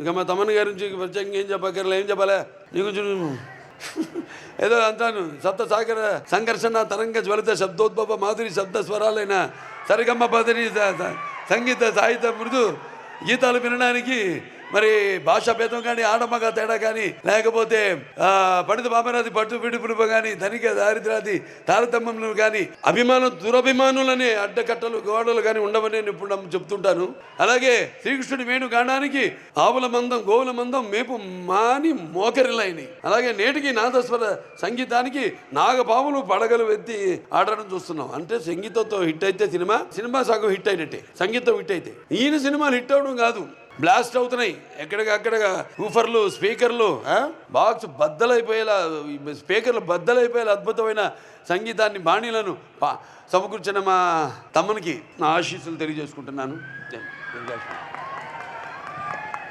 ఇక మా తమ్మని గారి నుంచి ప్రత్యేకంగా ఏం చెప్పక్కర్లే, ఏం చెప్పాలా నీకు ఏదో అంటాను. సప్త సాగర సంఘర్షణ తరంగ జ్వలిత శబ్దోద్భవ మాధురి శబ్ద స్వరాలైన సరిగమ్మ పదని సంగీత సాహిత్య మృదు గీతాలు వినడానికి మరి భాషా భేదం కానీ, ఆడమగ తేడా కానీ, లేకపోతే పండిత బామరాది పట్టు పిడుపులు కానీ, ధనిక దారిద్రాది తారతమ్యములు కానీ, అభిమానం దురభిమానులనే అడ్డకట్టలు గోడలు కానీ ఉండవని నేను ఇప్పుడు చెప్తుంటాను. అలాగే శ్రీకృష్ణుడి వేణు గానానికి ఆవుల మందం గోవుల మందం మేపు మాని మోకరిలైనవి. అలాగే నేటికి నాదస్వర సంగీతానికి నాగపాములు పడగలు ఎత్తి ఆడడం చూస్తున్నాం. అంటే సంగీతంతో హిట్ అయితే సినిమా సగం హిట్ అయినట్టే. సంగీతం హిట్ అయితే ఈయన సినిమాలు హిట్ అవడం కాదు, బ్లాస్ట్ అవుతున్నాయి. ఎక్కడికక్కడగా ఊఫర్లు స్పీకర్లు బాక్స్ బద్దలైపోయేలా, స్పీకర్లు బద్దలైపోయేలా అద్భుతమైన సంగీతాన్ని బాణీలను సమకూర్చిన మా తమ్మునికి నా ఆశీస్సులు తెలియజేసుకుంటున్నాను.